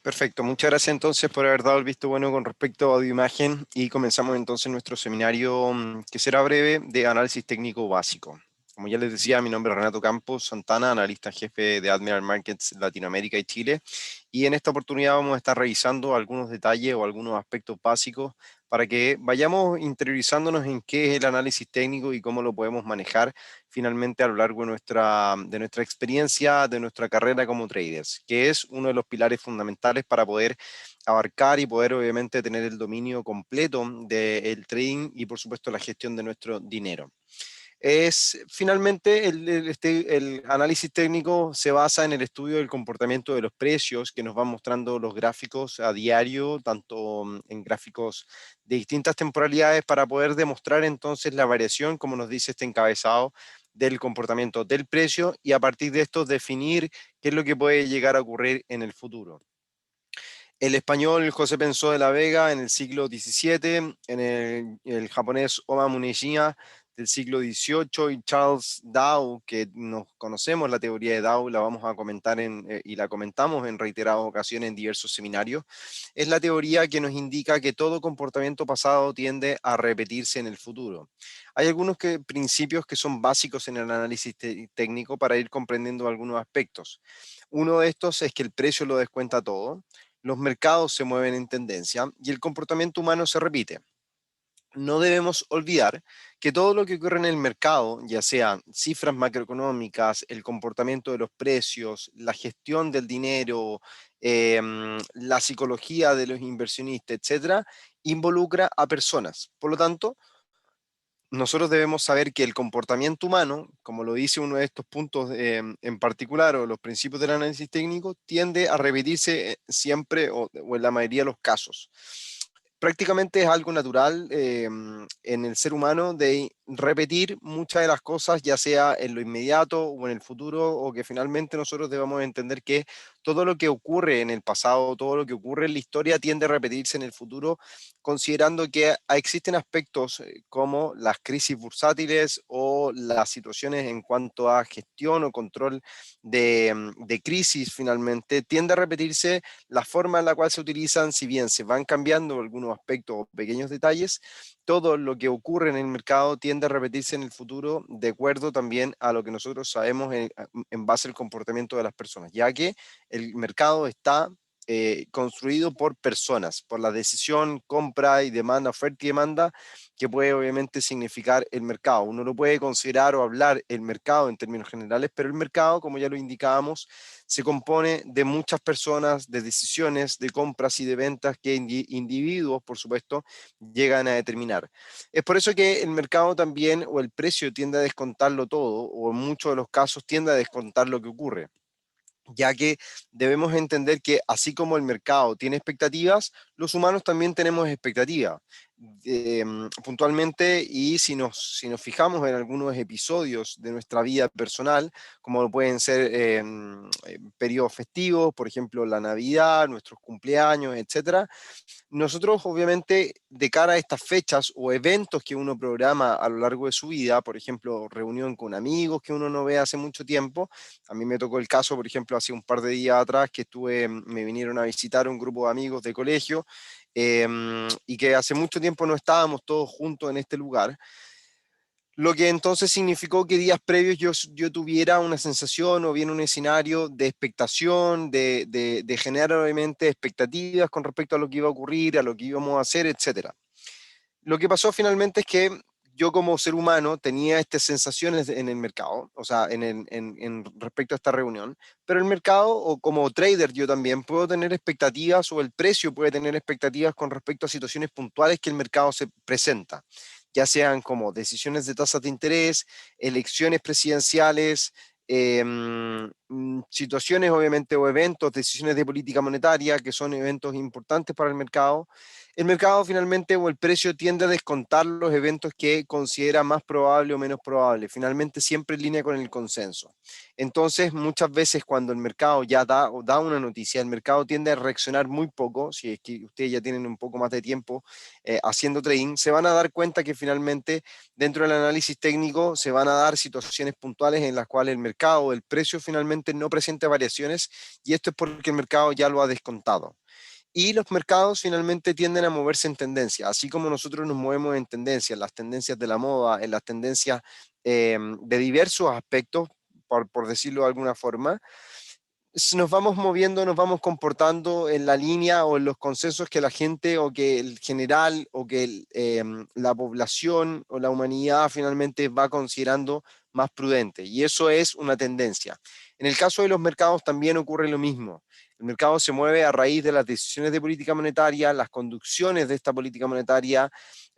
Perfecto, muchas gracias entonces por haber dado el visto bueno con respecto a audio-imagen y comenzamos entonces nuestro seminario que será breve de análisis técnico básico. Como ya les decía, mi nombre es Renato Campos Santana, analista jefe de Admiral Markets Latinoamérica y Chile, y en esta oportunidad vamos a estar revisando algunos detalles o algunos aspectos básicos para que vayamos interiorizándonos en qué es el análisis técnico y cómo lo podemos manejar finalmente a lo largo de nuestra experiencia, de nuestra carrera como traders, que es uno de los pilares fundamentales para poder abarcar y poder obviamente tener el dominio completo del trading y por supuesto la gestión de nuestro dinero. Es finalmente el análisis técnico se basa en el estudio del comportamiento de los precios que nos van mostrando los gráficos a diario, tanto en gráficos de distintas temporalidades para poder demostrar entonces la variación, como nos dice este encabezado, del comportamiento del precio y a partir de esto definir qué es lo que puede llegar a ocurrir en el futuro. El español José Pensó de la Vega en el siglo XVII, en el japonés Osamu Nishina del siglo XVIII y Charles Dow, que nos conocemos la teoría de Dow, la vamos a comentar y la comentamos en reiteradas ocasiones en diversos seminarios, es la teoría que nos indica que todo comportamiento pasado tiende a repetirse en el futuro. Hay algunos principios que son básicos en el análisis técnico para ir comprendiendo algunos aspectos. Uno de estos es que el precio lo descuenta todo, los mercados se mueven en tendencia y el comportamiento humano se repite. No debemos olvidar que todo lo que ocurre en el mercado, ya sean cifras macroeconómicas, el comportamiento de los precios, la gestión del dinero, la psicología de los inversionistas, etcétera, involucra a personas. Por lo tanto, nosotros debemos saber que el comportamiento humano, como lo dice uno de estos puntos en particular, o los principios del análisis técnico, tiende a repetirse siempre o en la mayoría de los casos. Prácticamente es algo natural en el ser humano de repetir muchas de las cosas, ya sea en lo inmediato o en el futuro, o que finalmente nosotros debamos entender que todo lo que ocurre en el pasado, todo lo que ocurre en la historia tiende a repetirse en el futuro, considerando que existen aspectos como las crisis bursátiles o las situaciones en cuanto a gestión o control de crisis finalmente, tiende a repetirse la forma en la cual se utilizan, si bien se van cambiando algunos aspectos o pequeños detalles, todo lo que ocurre en el mercado tiende a repetirse en el futuro de acuerdo también a lo que nosotros sabemos en base al comportamiento de las personas, ya que el mercado está construido por personas, por la decisión, compra y demanda, oferta y demanda, que puede obviamente significar el mercado. Uno lo puede considerar o hablar el mercado en términos generales, pero el mercado, como ya lo indicábamos, se compone de muchas personas, de decisiones, de compras y de ventas que individuos, por supuesto, llegan a determinar. Es por eso que el mercado también, o el precio tiende a descontarlo todo, o en muchos de los casos tiende a descontar lo que ocurre, ya que debemos entender que así como el mercado tiene expectativas, los humanos también tenemos expectativas. Puntualmente, y si nos fijamos en algunos episodios de nuestra vida personal, como pueden ser periodos festivos, por ejemplo la Navidad, nuestros cumpleaños, etcétera, nosotros obviamente de cara a estas fechas o eventos que uno programa a lo largo de su vida, por ejemplo, reunión con amigos que uno no ve hace mucho tiempo, a mí me tocó el caso, por ejemplo, hace un par de días atrás que me vinieron a visitar un grupo de amigos de colegio y que hace mucho tiempo no estábamos todos juntos en este lugar, lo que entonces significó que días previos yo tuviera una sensación o bien un escenario de expectación, de generar obviamente expectativas con respecto a lo que iba a ocurrir, a lo que íbamos a hacer, etcétera. Lo que pasó finalmente es que yo como ser humano tenía estas sensaciones en el mercado, o sea, en respecto a esta reunión, pero el mercado o como trader yo también puedo tener expectativas o el precio puede tener expectativas con respecto a situaciones puntuales que el mercado se presenta, ya sean como decisiones de tasas de interés, elecciones presidenciales, situaciones obviamente o eventos, decisiones de política monetaria, que son eventos importantes para el mercado finalmente o el precio tiende a descontar los eventos que considera más probable o menos probable, finalmente siempre en línea con el consenso. Entonces, muchas veces cuando el mercado ya da una noticia, el mercado tiende a reaccionar muy poco, si es que ustedes ya tienen un poco más de tiempo haciendo trading, se van a dar cuenta que finalmente dentro del análisis técnico se van a dar situaciones puntuales en las cuales el mercado, el precio finalmente probablemente no presente variaciones, y esto es porque el mercado ya lo ha descontado. Y los mercados finalmente tienden a moverse en tendencia, así como nosotros nos movemos en tendencias, las tendencias de la moda, en las tendencias de diversos aspectos, por decirlo de alguna forma. Nos vamos moviendo, nos vamos comportando en la línea o en los consensos que la gente o que el general o que la población o la humanidad finalmente va considerando más prudente. Y eso es una tendencia. En el caso de los mercados también ocurre lo mismo. El mercado se mueve a raíz de las decisiones de política monetaria, las conducciones de esta política monetaria,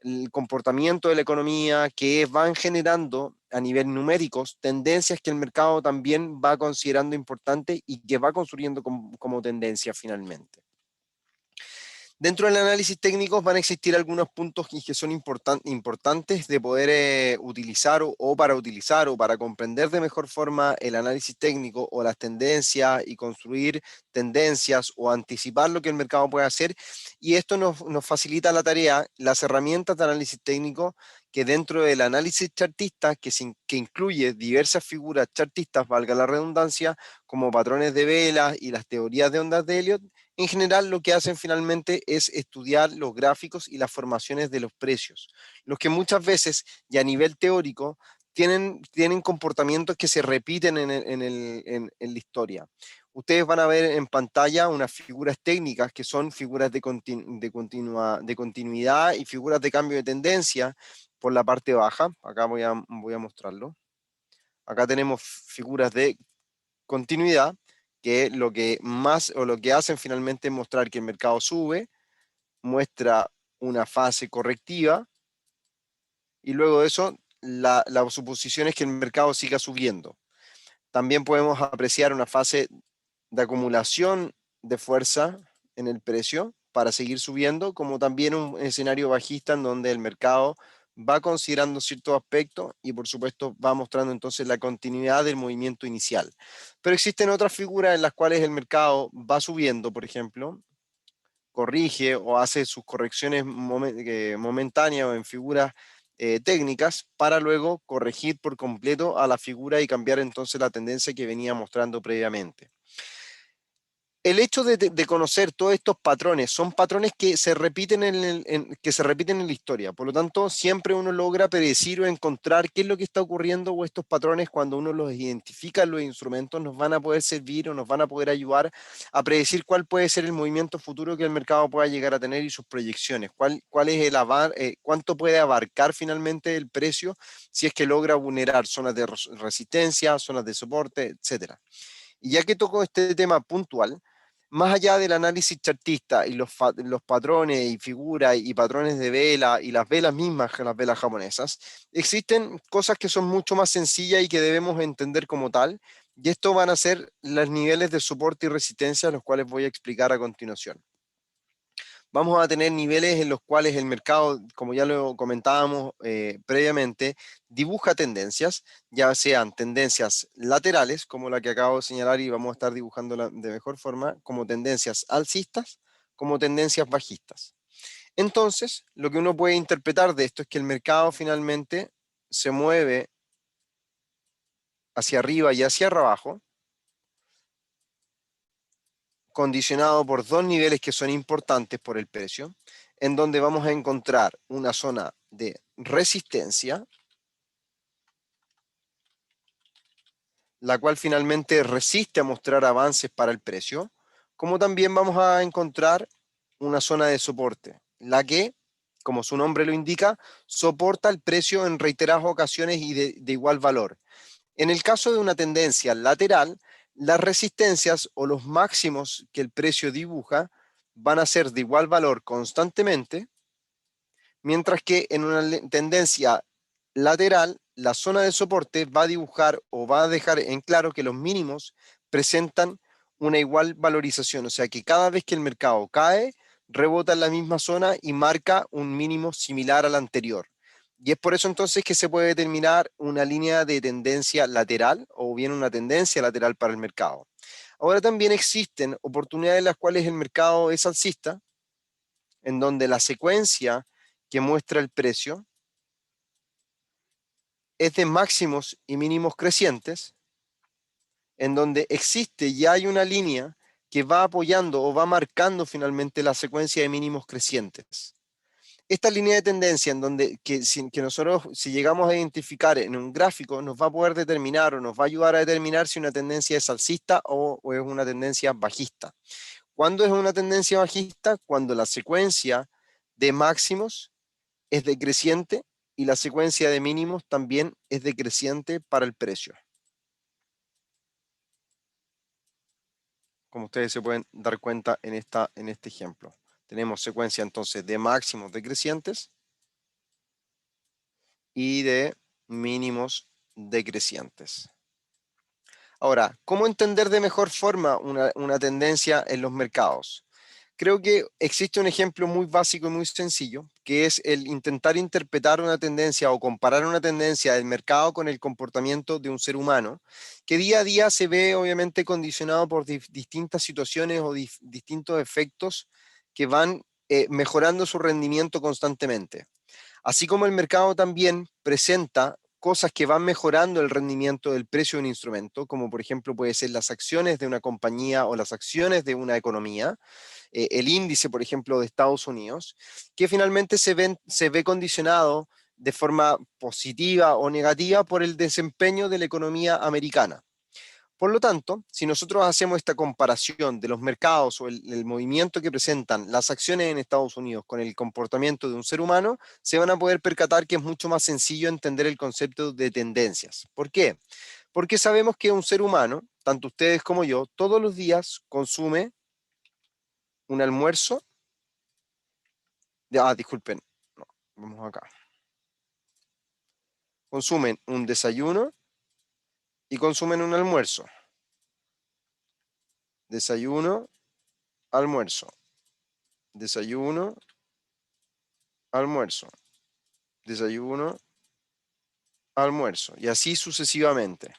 el comportamiento de la economía, que van generando a nivel numéricos tendencias que el mercado también va considerando importantes y que va construyendo como tendencia finalmente. Dentro del análisis técnico van a existir algunos puntos que son importantes de poder utilizar o para utilizar o para comprender de mejor forma el análisis técnico o las tendencias y construir tendencias o anticipar lo que el mercado puede hacer. Y esto nos facilita la tarea, las herramientas de análisis técnico que dentro del análisis chartista, que incluye diversas figuras chartistas, valga la redundancia, como patrones de velas y las teorías de ondas de Elliott, en general lo que hacen finalmente es estudiar los gráficos y las formaciones de los precios, los que muchas veces y a nivel teórico tienen comportamientos que se repiten en la historia. Ustedes van a ver en pantalla unas figuras técnicas que son figuras de continuidad y figuras de cambio de tendencia por la parte baja. Acá voy a mostrarlo. Acá tenemos figuras de continuidad, que lo que más o lo que hacen finalmente es mostrar que el mercado sube, muestra una fase correctiva y luego de eso la suposición es que el mercado siga subiendo. También podemos apreciar una fase de acumulación de fuerza en el precio para seguir subiendo, como también un escenario bajista en donde el mercado va considerando ciertos aspectos y por supuesto va mostrando entonces la continuidad del movimiento inicial. Pero existen otras figuras en las cuales el mercado va subiendo, por ejemplo, corrige o hace sus correcciones momentáneas o en figuras técnicas para luego corregir por completo a la figura y cambiar entonces la tendencia que venía mostrando previamente. El hecho de conocer todos estos patrones son patrones que se repiten que se repiten en la historia. Por lo tanto, siempre uno logra predecir o encontrar qué es lo que está ocurriendo o estos patrones cuando uno los identifica en los instrumentos nos van a poder servir o nos van a poder ayudar a predecir cuál puede ser el movimiento futuro que el mercado pueda llegar a tener y sus proyecciones. Cuál es cuánto puede abarcar finalmente el precio si es que logra vulnerar zonas de resistencia, zonas de soporte, etcétera. Y ya que toco este tema puntual, más allá del análisis chartista y los patrones y figuras y patrones de vela y las velas mismas, las velas japonesas, existen cosas que son mucho más sencillas y que debemos entender como tal, y esto van a ser los niveles de soporte y resistencia, los cuales voy a explicar a continuación. Vamos a tener niveles en los cuales el mercado, como ya lo comentábamos previamente, dibuja tendencias, ya sean tendencias laterales, como la que acabo de señalar y vamos a estar dibujando de mejor forma, como tendencias alcistas, como tendencias bajistas. Entonces, lo que uno puede interpretar de esto es que el mercado finalmente se mueve hacia arriba y hacia abajo, condicionado por dos niveles que son importantes por el precio, en donde vamos a encontrar una zona de resistencia, la cual finalmente resiste a mostrar avances para el precio, como también vamos a encontrar una zona de soporte, la que, como su nombre lo indica, soporta el precio en reiteradas ocasiones y de igual valor. En el caso de una tendencia lateral, las resistencias o los máximos que el precio dibuja van a ser de igual valor constantemente, mientras que en una tendencia lateral, la zona de soporte va a dibujar o va a dejar en claro que los mínimos presentan una igual valorización, o sea que cada vez que el mercado cae, rebota en la misma zona y marca un mínimo similar al anterior. Y es por eso entonces que se puede determinar una línea de tendencia lateral o bien una tendencia lateral para el mercado. Ahora también existen oportunidades en las cuales el mercado es alcista, en donde la secuencia que muestra el precio es de máximos y mínimos crecientes, en donde existe y hay una línea que va apoyando o va marcando finalmente la secuencia de mínimos crecientes. Esta línea de tendencia en donde que nosotros, si llegamos a identificar en un gráfico, nos va a poder determinar o nos va a ayudar a determinar si una tendencia es alcista o es una tendencia bajista. ¿Cuándo es una tendencia bajista? Cuando la secuencia de máximos es decreciente y la secuencia de mínimos también es decreciente para el precio. Como ustedes se pueden dar cuenta en este ejemplo. Tenemos secuencia entonces de máximos decrecientes y de mínimos decrecientes. Ahora, ¿cómo entender de mejor forma una tendencia en los mercados? Creo que existe un ejemplo muy básico y muy sencillo, que es el intentar interpretar una tendencia o comparar una tendencia del mercado con el comportamiento de un ser humano, que día a día se ve obviamente condicionado por distintas situaciones o distintos efectos que van mejorando su rendimiento constantemente. Así como el mercado también presenta cosas que van mejorando el rendimiento del precio de un instrumento, como por ejemplo puede ser las acciones de una compañía o las acciones de una economía, el índice, por ejemplo, de Estados Unidos, que finalmente se ve condicionado de forma positiva o negativa por el desempeño de la economía americana. Por lo tanto, si nosotros hacemos esta comparación de los mercados o el movimiento que presentan las acciones en Estados Unidos con el comportamiento de un ser humano, se van a poder percatar que es mucho más sencillo entender el concepto de tendencias. ¿Por qué? Porque sabemos que un ser humano, tanto ustedes como yo, todos los días consume un almuerzo. Disculpen, no, vamos acá. Consumen un desayuno y consumen un almuerzo. Desayuno, almuerzo. Desayuno, almuerzo. Desayuno, almuerzo. Y así sucesivamente.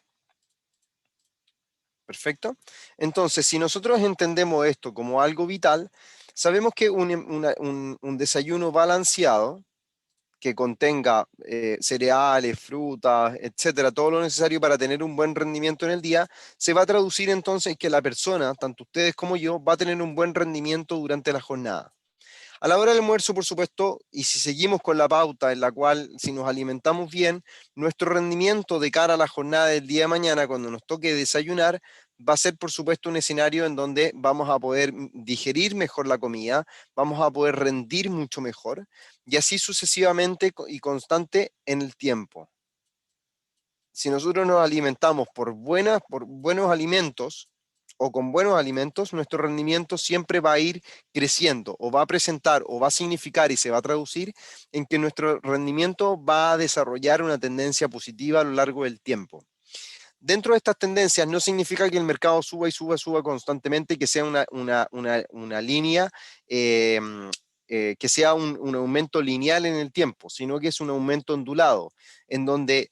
¿Perfecto? Entonces, si nosotros entendemos esto como algo vital, sabemos que un desayuno balanceado que contenga cereales, frutas, etcétera, todo lo necesario para tener un buen rendimiento en el día, se va a traducir entonces que la persona, tanto ustedes como yo, va a tener un buen rendimiento durante la jornada. A la hora del almuerzo, por supuesto, y si seguimos con la pauta en la cual si nos alimentamos bien, nuestro rendimiento de cara a la jornada del día de mañana, cuando nos toque desayunar, va a ser, por supuesto, un escenario en donde vamos a poder digerir mejor la comida, vamos a poder rendir mucho mejor, y así sucesivamente y constante en el tiempo. Si nosotros nos alimentamos por buenos alimentos o con buenos alimentos, nuestro rendimiento siempre va a ir creciendo o va a presentar o va a significar y se va a traducir en que nuestro rendimiento va a desarrollar una tendencia positiva a lo largo del tiempo. Dentro de estas tendencias no significa que el mercado suba y suba constantemente, que sea una línea que sea un aumento lineal en el tiempo, sino que es un aumento ondulado, en donde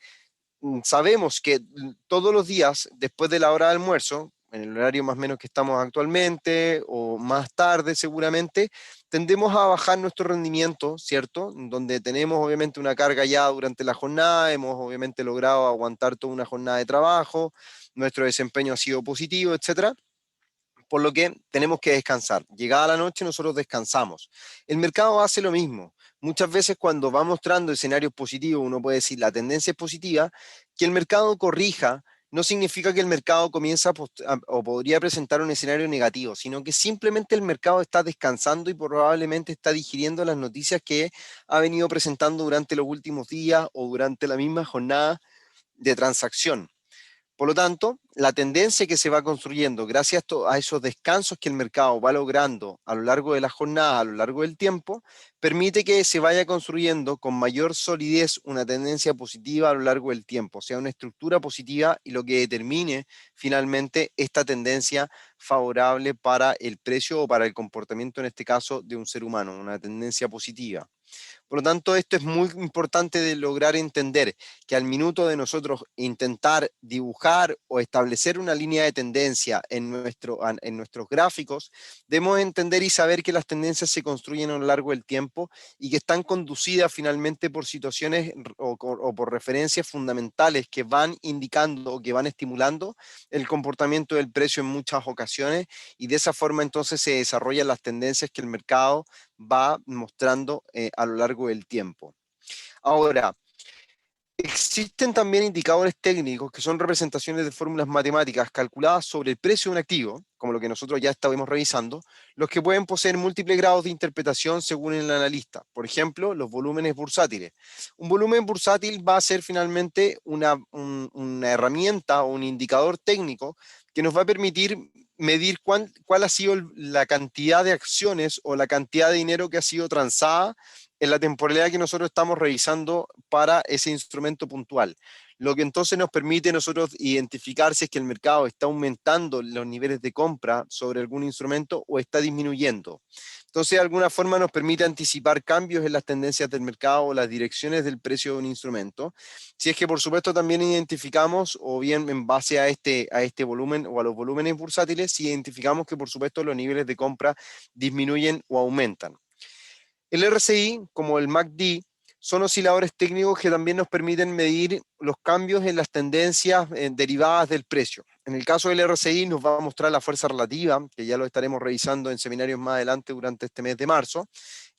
sabemos que todos los días, después de la hora de almuerzo, en el horario más o menos que estamos actualmente, o más tarde seguramente, tendemos a bajar nuestro rendimiento, ¿cierto? Donde tenemos obviamente una carga ya durante la jornada, hemos obviamente logrado aguantar toda una jornada de trabajo, nuestro desempeño ha sido positivo, etcétera, por lo que tenemos que descansar. Llegada la noche nosotros descansamos. El mercado hace lo mismo. Muchas veces cuando va mostrando escenarios positivos, uno puede decir la tendencia es positiva, que el mercado corrija no significa que el mercado comienza o podría presentar un escenario negativo, sino que simplemente el mercado está descansando y probablemente está digiriendo las noticias que ha venido presentando durante los últimos días o durante la misma jornada de transacción. Por lo tanto, la tendencia que se va construyendo gracias a esos descansos que el mercado va logrando a lo largo de la jornada, a lo largo del tiempo, permite que se vaya construyendo con mayor solidez una tendencia positiva a lo largo del tiempo, o sea, una estructura positiva y lo que determine finalmente esta tendencia favorable para el precio o para el comportamiento, en este caso, de un ser humano, una tendencia positiva. Por lo tanto, esto es muy importante de lograr entender, que al minuto de nosotros intentar dibujar o establecer una línea de tendencia en nuestros gráficos, debemos entender y saber que las tendencias se construyen a lo largo del tiempo y que están conducidas finalmente por situaciones o por referencias fundamentales que van indicando o que van estimulando el comportamiento del precio en muchas ocasiones, y de esa forma entonces se desarrollan las tendencias que el mercado va mostrando a lo largo del tiempo. Ahora, existen también indicadores técnicos que son representaciones de fórmulas matemáticas calculadas sobre el precio de un activo, como lo que nosotros ya estábamos revisando, los que pueden poseer múltiples grados de interpretación según el analista. Por ejemplo, los volúmenes bursátiles. Un volumen bursátil va a ser finalmente una herramienta o un indicador técnico que nos va a permitir medir cuál ha sido la cantidad de acciones o la cantidad de dinero que ha sido transada en la temporalidad que nosotros estamos revisando para ese instrumento puntual. Lo que entonces nos permite nosotros identificar si es que el mercado está aumentando los niveles de compra sobre algún instrumento o está disminuyendo. Entonces, de alguna forma nos permite anticipar cambios en las tendencias del mercado o las direcciones del precio de un instrumento. Si es que, por supuesto, también identificamos, o bien en base a este volumen o a los volúmenes bursátiles, si identificamos que, por supuesto, los niveles de compra disminuyen o aumentan. El RSI, como el MACD, son osciladores técnicos que también nos permiten medir los cambios en las tendencias derivadas del precio. En el caso del RSI nos va a mostrar la fuerza relativa, que ya lo estaremos revisando en seminarios más adelante durante este mes de marzo,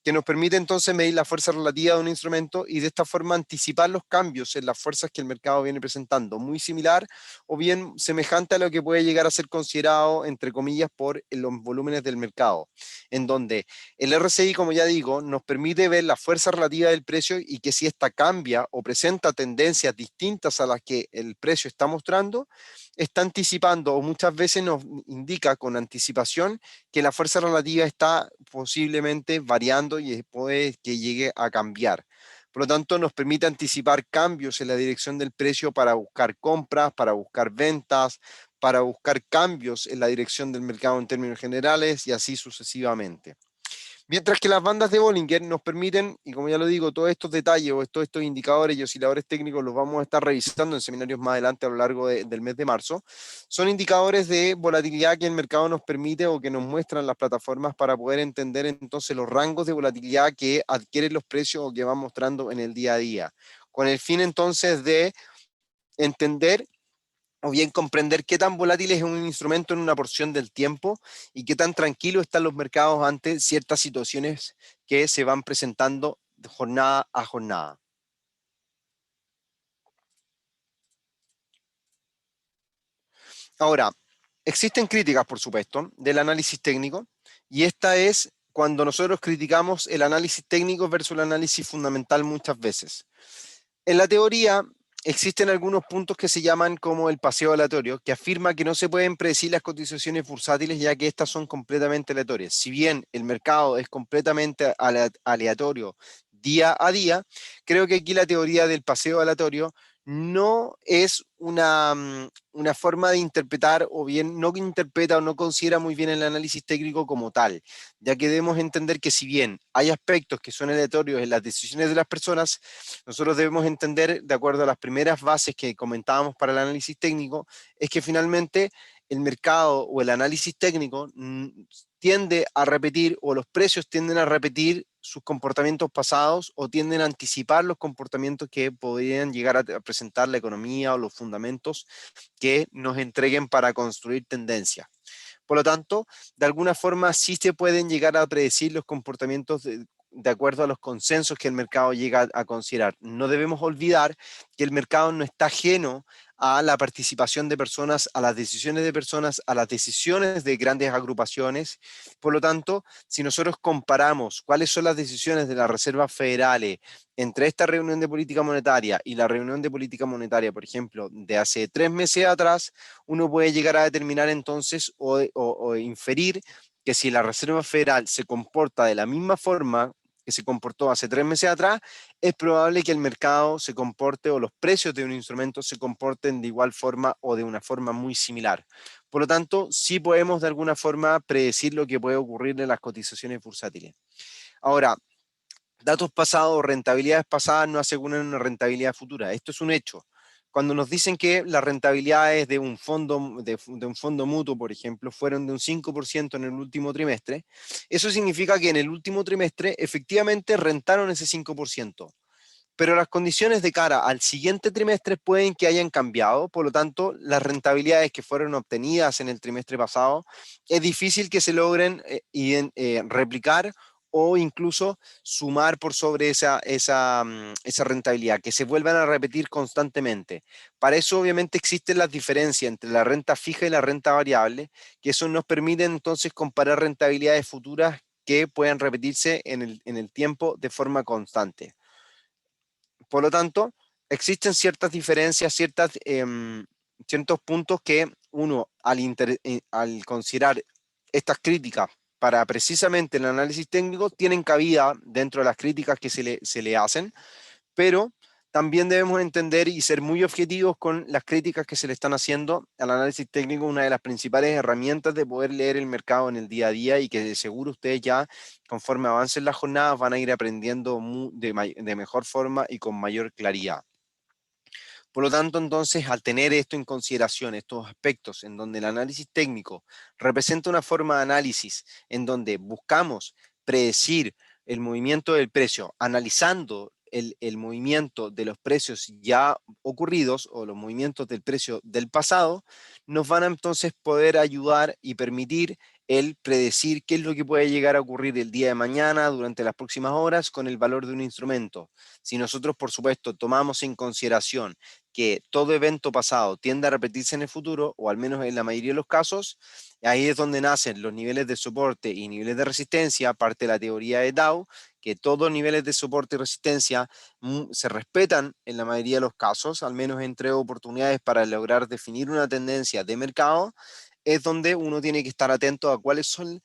que nos permite entonces medir la fuerza relativa de un instrumento y de esta forma anticipar los cambios en las fuerzas que el mercado viene presentando, muy similar o bien semejante a lo que puede llegar a ser considerado, entre comillas, por los volúmenes del mercado, en donde el RSI, como ya digo, nos permite ver la fuerza relativa del precio y que si esta cambia o presenta tendencias distintas a las que el precio está mostrando, está anticipando o muchas veces nos indica con anticipación que la fuerza relativa está posiblemente variando y puede que llegue a cambiar. Por lo tanto, nos permite anticipar cambios en la dirección del precio para buscar compras, para buscar ventas, para buscar cambios en la dirección del mercado en términos generales y así sucesivamente. Mientras que las bandas de Bollinger nos permiten, y como ya lo digo, todos estos detalles o todos estos indicadores y osciladores técnicos los vamos a estar revisando en seminarios más adelante a lo largo del mes de marzo, son indicadores de volatilidad que el mercado nos permite o que nos muestran las plataformas para poder entender entonces los rangos de volatilidad que adquieren los precios o que van mostrando en el día a día, con el fin entonces de entender o bien comprender qué tan volátil es un instrumento en una porción del tiempo y qué tan tranquilos están los mercados ante ciertas situaciones que se van presentando de jornada a jornada. Ahora, existen críticas, por supuesto, del análisis técnico, y esta es cuando nosotros criticamos el análisis técnico versus el análisis fundamental muchas veces. En la teoría existen algunos puntos que se llaman como el paseo aleatorio, que afirma que no se pueden predecir las cotizaciones bursátiles ya que estas son completamente aleatorias. Si bien el mercado es completamente aleatorio día a día, creo que aquí la teoría del paseo aleatorio no es una forma de interpretar, o bien no interpreta o no considera muy bien el análisis técnico como tal, ya que debemos entender que si bien hay aspectos que son aleatorios en las decisiones de las personas, nosotros debemos entender, de acuerdo a las primeras bases que comentábamos para el análisis técnico, es que finalmente el mercado o el análisis técnico tiende a repetir, o los precios tienden a repetir sus comportamientos pasados o tienden a anticipar los comportamientos que podrían llegar a presentar la economía o los fundamentos que nos entreguen para construir tendencias. Por lo tanto, de alguna forma sí se pueden llegar a predecir los comportamientos de acuerdo a los consensos que el mercado llega a considerar. No debemos olvidar que el mercado no está ajeno a la participación de personas, a las decisiones de personas, a las decisiones de grandes agrupaciones. Por lo tanto, si nosotros comparamos cuáles son las decisiones de las reservas federales entre esta reunión de política monetaria y la reunión de política monetaria, por ejemplo, de hace 3 meses atrás, uno puede llegar a determinar entonces o inferir que si la Reserva Federal se comporta de la misma forma que se comportó hace 3 meses atrás, es probable que el mercado se comporte o los precios de un instrumento se comporten de igual forma o de una forma muy similar. Por lo tanto, sí podemos de alguna forma predecir lo que puede ocurrir en las cotizaciones bursátiles. Ahora, datos pasados, rentabilidades pasadas no aseguran una rentabilidad futura. Esto es un hecho. Cuando nos dicen que las rentabilidades de un fondo, de un fondo mutuo, por ejemplo, fueron de un 5% en el último trimestre, eso significa que en el último trimestre efectivamente rentaron ese 5%. Pero las condiciones de cara al siguiente trimestre pueden que hayan cambiado, por lo tanto, las rentabilidades que fueron obtenidas en el trimestre pasado es difícil que se logren replicar o incluso sumar por sobre esa rentabilidad, que se vuelvan a repetir constantemente. Para eso obviamente existen las diferencias entre la renta fija y la renta variable, que eso nos permite entonces comparar rentabilidades futuras que puedan repetirse en el tiempo de forma constante. Por lo tanto, existen ciertas diferencias, ciertos puntos que uno, al considerar estas críticas para precisamente el análisis técnico, tienen cabida dentro de las críticas que se le hacen, pero también debemos entender y ser muy objetivos con las críticas que se le están haciendo al análisis técnico, una de las principales herramientas de poder leer el mercado en el día a día, y que de seguro ustedes ya, conforme avancen las jornadas, van a ir aprendiendo de mejor forma y con mayor claridad. Por lo tanto, entonces, al tener esto en consideración, estos aspectos en donde el análisis técnico representa una forma de análisis en donde buscamos predecir el movimiento del precio, analizando el movimiento de los precios ya ocurridos o los movimientos del precio del pasado, nos van a entonces poder ayudar y permitir el predecir qué es lo que puede llegar a ocurrir el día de mañana, durante las próximas horas, con el valor de un instrumento. Si nosotros, por supuesto, tomamos en consideración que todo evento pasado tiende a repetirse en el futuro, o al menos en la mayoría de los casos, ahí es donde nacen los niveles de soporte y niveles de resistencia, parte de la teoría de Dow, que todos niveles de soporte y resistencia se respetan en la mayoría de los casos, al menos entre oportunidades para lograr definir una tendencia de mercado, es donde uno tiene que estar atento a cuáles son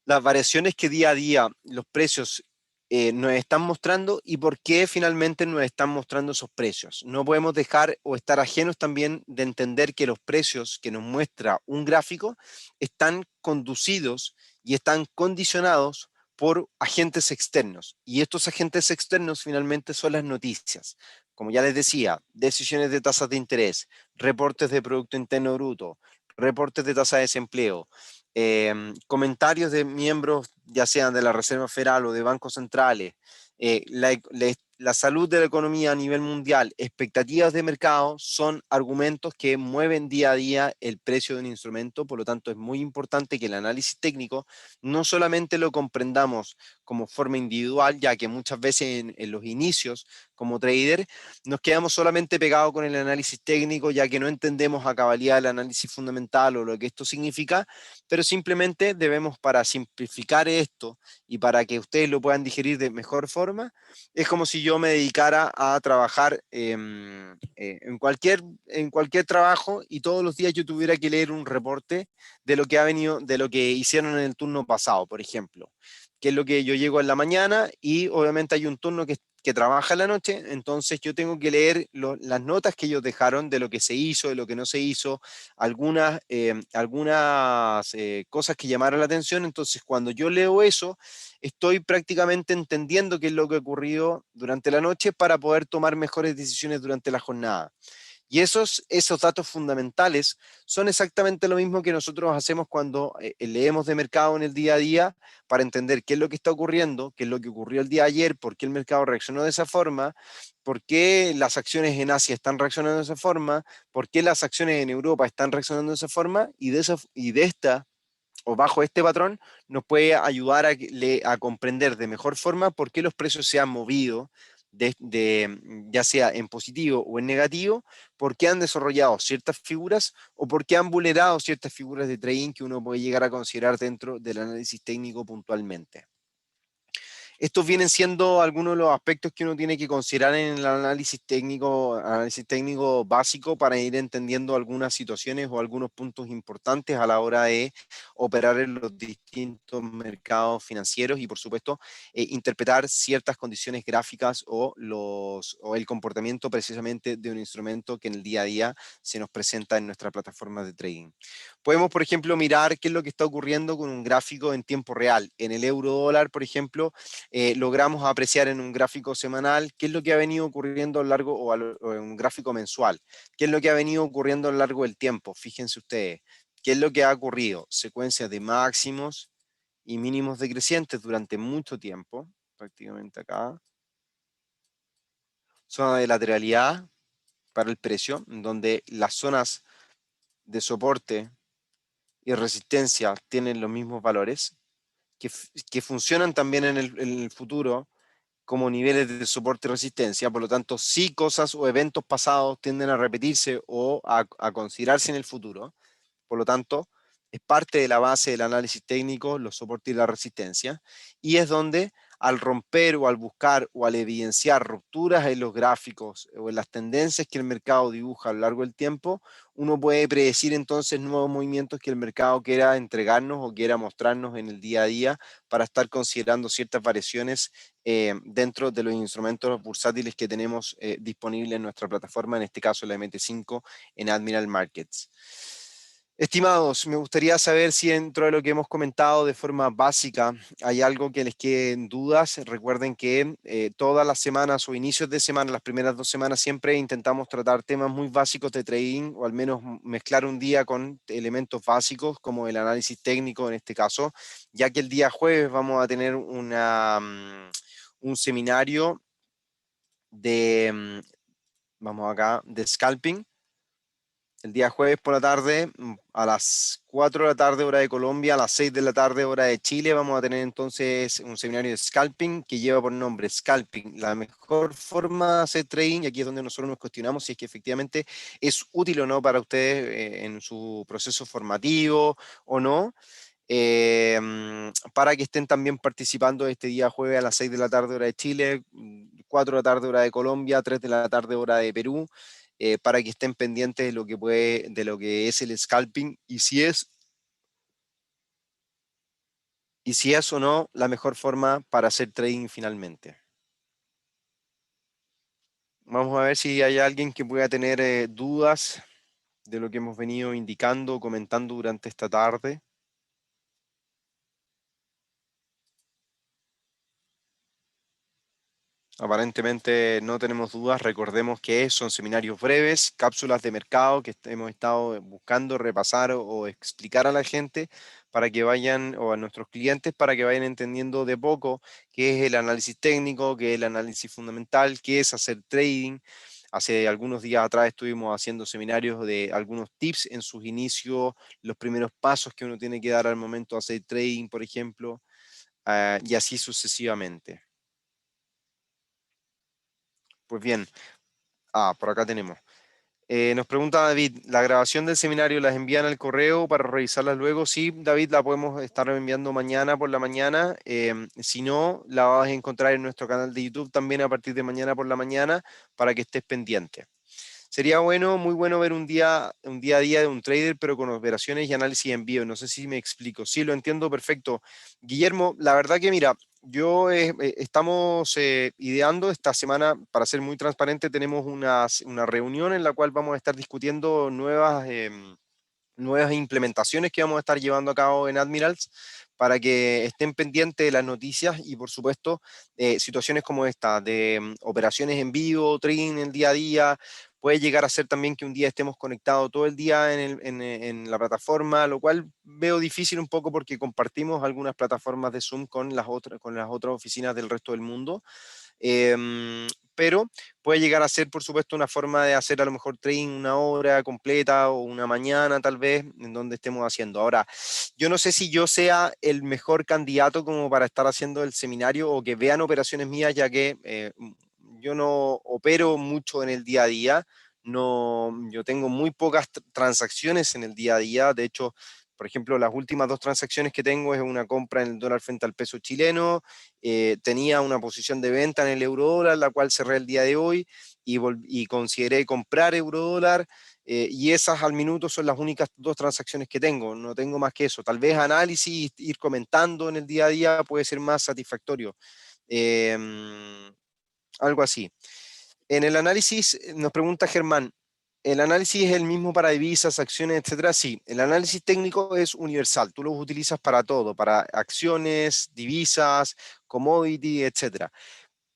las variaciones que día a día los precios nos están mostrando y por qué finalmente nos están mostrando esos precios. No podemos dejar o estar ajenos también de entender que los precios que nos muestra un gráfico están conducidos y están condicionados por agentes externos. Y estos agentes externos finalmente son las noticias. Como ya les decía, decisiones de tasas de interés, reportes de Producto Interno Bruto, reportes de tasa de desempleo, comentarios de miembros, ya sean de la Reserva Federal o de bancos centrales, la salud de la economía a nivel mundial, expectativas de mercado, son argumentos que mueven día a día el precio de un instrumento. Por lo tanto, es muy importante que el análisis técnico no solamente lo comprendamos como forma individual, ya que muchas veces en los inicios como trader nos quedamos solamente pegados con el análisis técnico, ya que no entendemos a cabalidad el análisis fundamental o lo que esto significa, pero simplemente debemos, para simplificar esto y para que ustedes lo puedan digerir de mejor forma, es como si yo me dedicara a trabajar en cualquier trabajo, y todos los días yo tuviera que leer un reporte de lo que ha venido, de lo que hicieron en el turno pasado, por ejemplo, que es lo que yo llego en la mañana, y obviamente hay un turno que trabaja en la noche, entonces yo tengo que leer las notas que ellos dejaron de lo que se hizo, de lo que no se hizo, algunas cosas que llamaron la atención. Entonces, cuando yo leo eso, estoy prácticamente entendiendo qué es lo que ocurrió durante la noche para poder tomar mejores decisiones durante la jornada. Y esos datos fundamentales son exactamente lo mismo que nosotros hacemos cuando leemos de mercado en el día a día, para entender qué es lo que está ocurriendo, qué es lo que ocurrió el día de ayer, por qué el mercado reaccionó de esa forma, por qué las acciones en Asia están reaccionando de esa forma, por qué las acciones en Europa están reaccionando de esa forma, y de esta o bajo este patrón nos puede ayudar a comprender de mejor forma por qué los precios se han movido, ya sea en positivo o en negativo, por qué han desarrollado ciertas figuras o por qué han vulnerado ciertas figuras de trading que uno puede llegar a considerar dentro del análisis técnico puntualmente. Estos vienen siendo algunos de los aspectos que uno tiene que considerar en el análisis técnico básico, para ir entendiendo algunas situaciones o algunos puntos importantes a la hora de operar en los distintos mercados financieros y, por supuesto, interpretar ciertas condiciones gráficas o el comportamiento precisamente de un instrumento que en el día a día se nos presenta en nuestra plataforma de trading. Podemos, por ejemplo, mirar qué es lo que está ocurriendo con un gráfico en tiempo real. En el euro dólar, por ejemplo, logramos apreciar en un gráfico semanal qué es lo que ha venido ocurriendo a lo largo o en un gráfico mensual, qué es lo que ha venido ocurriendo a lo largo del tiempo. Fíjense ustedes, qué es lo que ha ocurrido. Secuencias de máximos y mínimos decrecientes durante mucho tiempo, prácticamente acá. Zona de lateralidad para el precio, en donde las zonas de soporte y resistencia tienen los mismos valores, que funcionan también en el futuro como niveles de soporte y resistencia. Por lo tanto, sí, cosas o eventos pasados tienden a repetirse o a considerarse en el futuro. Por lo tanto, es parte de la base del análisis técnico, los soportes y la resistencia, y es donde al romper o al buscar o al evidenciar rupturas en los gráficos o en las tendencias que el mercado dibuja a lo largo del tiempo, uno puede predecir entonces nuevos movimientos que el mercado quiera entregarnos o quiera mostrarnos en el día a día para estar considerando ciertas variaciones dentro de los instrumentos bursátiles que tenemos disponibles en nuestra plataforma, en este caso la MT5 en Admiral Markets. Estimados, me gustaría saber si dentro de lo que hemos comentado de forma básica hay algo que les quede en dudas. Recuerden que todas las semanas o inicios de semana, las primeras 2 semanas, siempre intentamos tratar temas muy básicos de trading o al menos mezclar un día con elementos básicos como el análisis técnico en este caso, ya que el día jueves vamos a tener un seminario de, vamos acá, de scalping. El día jueves por la tarde, a las 4 de la tarde hora de Colombia, a las 6 de la tarde hora de Chile, vamos a tener entonces un seminario de scalping que lleva por nombre Scalping, la mejor forma de hacer trading, y aquí es donde nosotros nos cuestionamos si es que efectivamente es útil o no para ustedes en su proceso formativo o no. Para que estén también participando este día jueves a las 6 de la tarde hora de Chile, 4 de la tarde hora de Colombia, 3 de la tarde hora de Perú, para que estén pendientes de lo que es el scalping y si es o no la mejor forma para hacer trading finalmente. Vamos a ver si hay alguien que pueda tener dudas de lo que hemos venido indicando, comentando durante esta tarde. Aparentemente no tenemos dudas. Recordemos que son seminarios breves, cápsulas de mercado que hemos estado buscando repasar o explicar a la gente para que vayan, o a nuestros clientes, para que vayan entendiendo de poco qué es el análisis técnico, qué es el análisis fundamental, qué es hacer trading. Hace algunos días atrás estuvimos haciendo seminarios de algunos tips en sus inicios, los primeros pasos que uno tiene que dar al momento de hacer trading, por ejemplo, y así sucesivamente. Pues bien. Por acá tenemos. Nos pregunta David, ¿la grabación del seminario las envían al correo para revisarlas luego? Sí, David, la podemos estar enviando mañana por la mañana. Si no, la vas a encontrar en nuestro canal de YouTube también a partir de mañana por la mañana para que estés pendiente. Sería bueno, muy bueno ver un día a día de un trader, pero con operaciones y análisis en vivo. No sé si me explico. Sí, lo entiendo perfecto. Guillermo, la verdad que mira, estamos ideando esta semana, para ser muy transparente, tenemos una reunión en la cual vamos a estar discutiendo nuevas implementaciones que vamos a estar llevando a cabo en Admirals para que estén pendientes de las noticias y, por supuesto, situaciones como esta, de operaciones en vivo, trading el día a día. Puede llegar a ser también que un día estemos conectados todo el día en la plataforma, lo cual veo difícil un poco porque compartimos algunas plataformas de Zoom con las otras oficinas del resto del mundo. Pero puede llegar a ser, por supuesto, una forma de hacer a lo mejor trading una hora completa o una mañana tal vez, en donde estemos haciendo. Ahora, yo no sé si yo sea el mejor candidato como para estar haciendo el seminario o que vean operaciones mías, ya que yo no opero mucho en el día a día. No, yo tengo muy pocas transacciones en el día a día. De hecho, por ejemplo, las últimas 2 transacciones que tengo es una compra en el dólar frente al peso chileno. Tenía una posición de venta en el euro dólar, la cual cerré el día de hoy y consideré comprar euro dólar. y esas al minuto son las únicas 2 transacciones que tengo, no tengo más que eso. Tal vez análisis, ir comentando en el día a día puede ser más satisfactorio. Algo así. En el análisis, nos pregunta Germán, ¿el análisis es el mismo para divisas, acciones, etcétera? Sí, el análisis técnico es universal, tú lo utilizas para todo, para acciones, divisas, commodity, etcétera.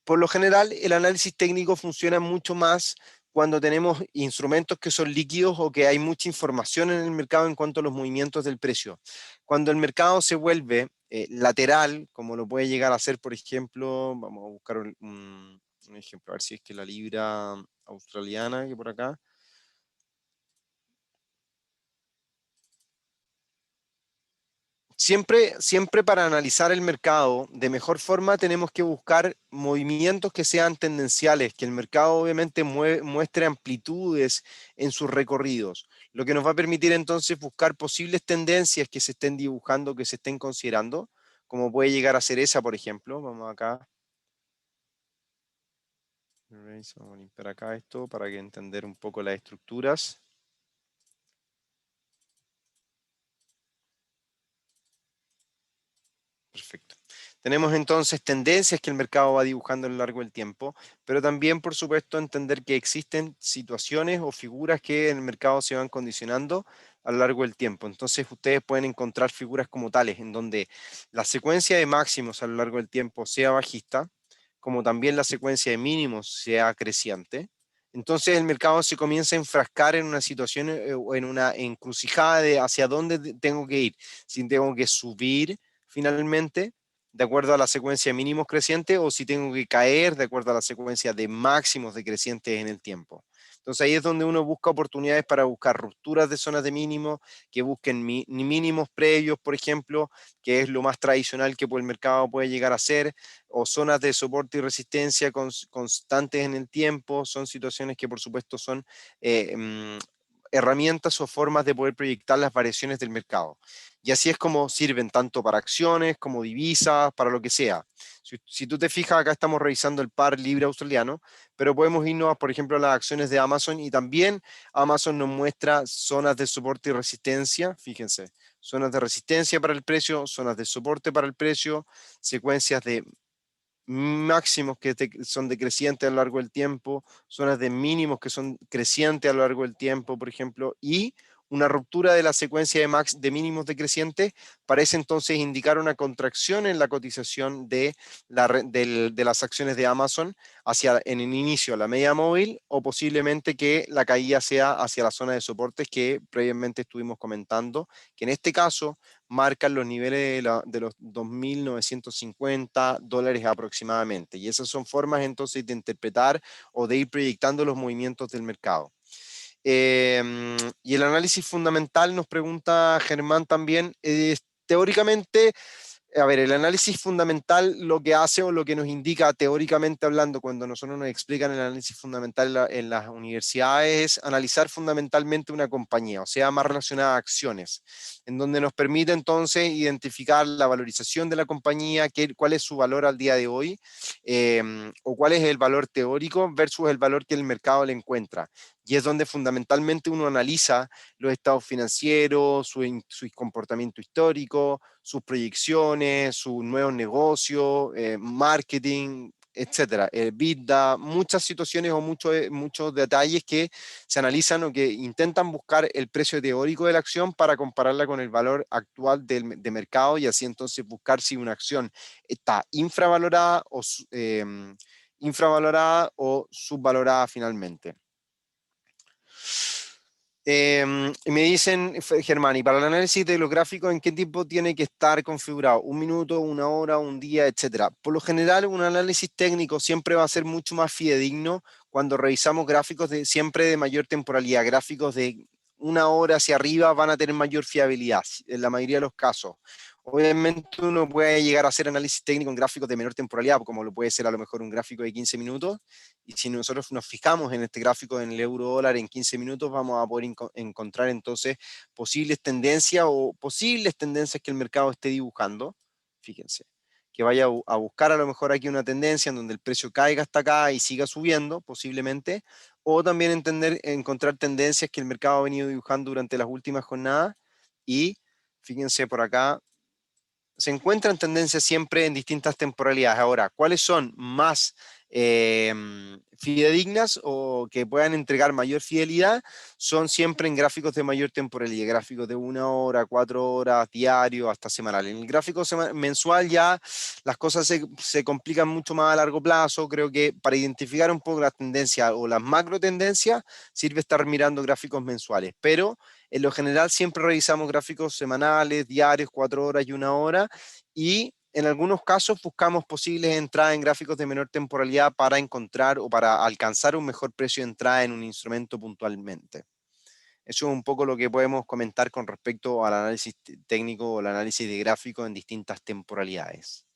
Por lo general, el análisis técnico funciona mucho más cuando tenemos instrumentos que son líquidos o que hay mucha información en el mercado en cuanto a los movimientos del precio. Cuando el mercado se vuelve lateral, como lo puede llegar a ser, por ejemplo, vamos a buscar un ejemplo, a ver si es que la libra australiana, que por acá. Siempre para analizar el mercado de mejor forma tenemos que buscar movimientos que sean tendenciales, que el mercado obviamente muestre amplitudes en sus recorridos, lo que nos va a permitir entonces buscar posibles tendencias que se estén dibujando, que se estén considerando, como puede llegar a ser esa, por ejemplo. Vamos acá. Vamos a limpiar acá esto para que entender un poco las estructuras. Perfecto. Tenemos entonces tendencias que el mercado va dibujando a lo largo del tiempo, pero también, por supuesto, entender que existen situaciones o figuras que en el mercado se van condicionando a lo largo del tiempo. Entonces, ustedes pueden encontrar figuras como tales, en donde la secuencia de máximos a lo largo del tiempo sea bajista, como también la secuencia de mínimos sea creciente. Entonces, el mercado se comienza a enfrascar en una situación o en una encrucijada de hacia dónde tengo que ir, si tengo que subir finalmente, de acuerdo a la secuencia de mínimos crecientes, o si tengo que caer de acuerdo a la secuencia de máximos decrecientes en el tiempo. Entonces ahí es donde uno busca oportunidades para buscar rupturas de zonas de mínimo, que busquen mínimos previos, por ejemplo, que es lo más tradicional que el mercado puede llegar a ser, o zonas de soporte y resistencia constantes en el tiempo. Son situaciones que por supuesto son herramientas o formas de poder proyectar las variaciones del mercado. Y así es como sirven tanto para acciones como divisas, para lo que sea. Si tú te fijas, acá estamos revisando el par libre australiano, pero podemos irnos, por ejemplo, a las acciones de Amazon, y también Amazon nos muestra zonas de soporte y resistencia. Fíjense, zonas de resistencia para el precio, zonas de soporte para el precio, secuencias de máximos que son decrecientes a lo largo del tiempo, zonas de mínimos que son crecientes a lo largo del tiempo, por ejemplo, y una ruptura de la secuencia de mínimos decrecientes parece entonces indicar una contracción en la cotización de las acciones de Amazon hacia en el inicio la media móvil, o posiblemente que la caída sea hacia la zona de soportes que previamente estuvimos comentando, que en este caso marcan los niveles de los $2.950 aproximadamente. Y esas son formas entonces de interpretar o de ir proyectando los movimientos del mercado. Y el análisis fundamental, nos pregunta Germán también, teóricamente, a ver, el análisis fundamental lo que hace o lo que nos indica teóricamente hablando cuando nosotros nos explican el análisis fundamental en las universidades es analizar fundamentalmente una compañía, o sea, más relacionada a acciones, en donde nos permite entonces identificar la valorización de la compañía, cuál es su valor al día de hoy, o cuál es el valor teórico versus el valor que el mercado le encuentra. Y es donde fundamentalmente uno analiza los estados financieros, su comportamiento histórico, sus proyecciones, sus nuevos negocios, marketing, etcétera, EBITDA, muchas situaciones o muchos detalles que se analizan o que intentan buscar el precio teórico de la acción para compararla con el valor actual de mercado, y así entonces buscar si una acción está infravalorada o subvalorada finalmente. Me dicen, Germán, y para el análisis de los gráficos, ¿en qué tiempo tiene que estar configurado? ¿Un minuto, una hora, un día, etcétera? Por lo general, un análisis técnico siempre va a ser mucho más fidedigno cuando revisamos gráficos siempre de mayor temporalidad. Gráficos de una hora hacia arriba van a tener mayor fiabilidad en la mayoría de los casos. Obviamente uno puede llegar a hacer análisis técnico en gráficos de menor temporalidad, como lo puede ser a lo mejor un gráfico de 15 minutos, y si nosotros nos fijamos en este gráfico en el euro dólar en 15 minutos, vamos a poder encontrar entonces posibles tendencias o posibles tendencias que el mercado esté dibujando. Fíjense, que vaya buscar a lo mejor aquí una tendencia en donde el precio caiga hasta acá y siga subiendo posiblemente, o también encontrar tendencias que el mercado ha venido dibujando durante las últimas jornadas y fíjense por acá, se encuentran tendencias siempre en distintas temporalidades. Ahora, ¿cuáles son más fidedignas o que puedan entregar mayor fidelidad? Son siempre en gráficos de mayor temporalidad, gráficos de 1 hora, 4 horas, diario, hasta semanal. En el gráfico mensual ya las cosas se complican mucho más a largo plazo. Creo que para identificar un poco las tendencias o las macro tendencias sirve estar mirando gráficos mensuales, pero en lo general siempre revisamos gráficos semanales, diarios, 4 horas y 1 hora, y en algunos casos buscamos posibles entradas en gráficos de menor temporalidad para encontrar o para alcanzar un mejor precio de entrada en un instrumento puntualmente. Eso es un poco lo que podemos comentar con respecto al análisis técnico o el análisis de gráficos en distintas temporalidades.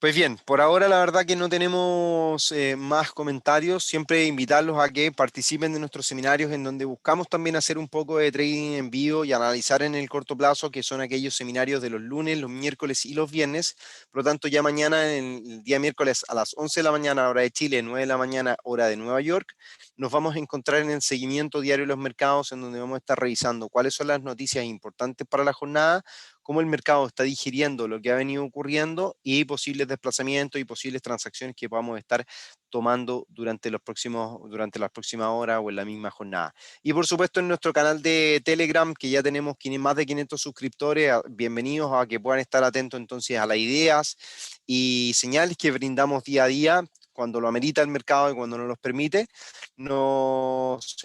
Pues bien, por ahora la verdad que no tenemos más comentarios. Siempre invitarlos a que participen de nuestros seminarios en donde buscamos también hacer un poco de trading en vivo y analizar en el corto plazo, que son aquellos seminarios de los lunes, los miércoles y los viernes. Por lo tanto, ya mañana, el día miércoles a las 11 de la mañana, hora de Chile, 9 de la mañana, hora de Nueva York, nos vamos a encontrar en el seguimiento diario de los mercados, en donde vamos a estar revisando cuáles son las noticias importantes para la jornada, cómo el mercado está digiriendo lo que ha venido ocurriendo y posibles desplazamientos y posibles transacciones que podamos estar tomando durante las próximas horas o en la misma jornada. Y por supuesto en nuestro canal de Telegram, que ya tenemos más de 500 suscriptores, bienvenidos a que puedan estar atentos entonces a las ideas y señales que brindamos día a día cuando lo amerita el mercado y cuando nos los permite. Nos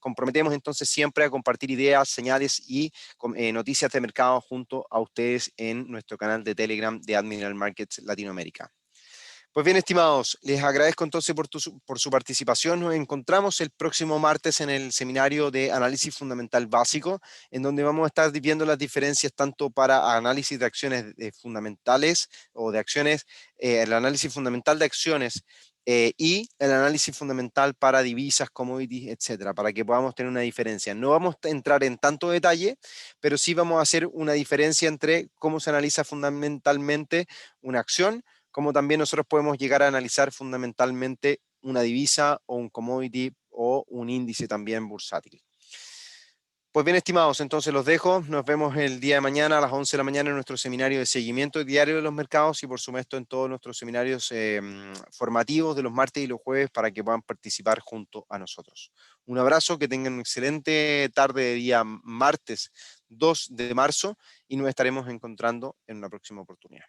comprometemos entonces siempre a compartir ideas, señales y noticias de mercado junto a ustedes en nuestro canal de Telegram de Admiral Markets Latinoamérica. Pues bien, estimados, les agradezco entonces por su participación. Nos encontramos el próximo martes en el seminario de análisis fundamental básico, en donde vamos a estar viendo las diferencias tanto para análisis de acciones fundamentales o de acciones, el análisis fundamental de acciones y el análisis fundamental para divisas, commodities, etcétera, para que podamos tener una diferencia. No vamos a entrar en tanto detalle, pero sí vamos a hacer una diferencia entre cómo se analiza fundamentalmente una acción, como también nosotros podemos llegar a analizar fundamentalmente una divisa o un commodity o un índice también bursátil. Pues bien, estimados, entonces los dejo. Nos vemos el día de mañana a las 11 de la mañana en nuestro seminario de seguimiento diario de los mercados y por supuesto en todos nuestros seminarios formativos de los martes y los jueves para que puedan participar junto a nosotros. Un abrazo, que tengan una excelente tarde de día martes 2 de marzo y nos estaremos encontrando en una próxima oportunidad.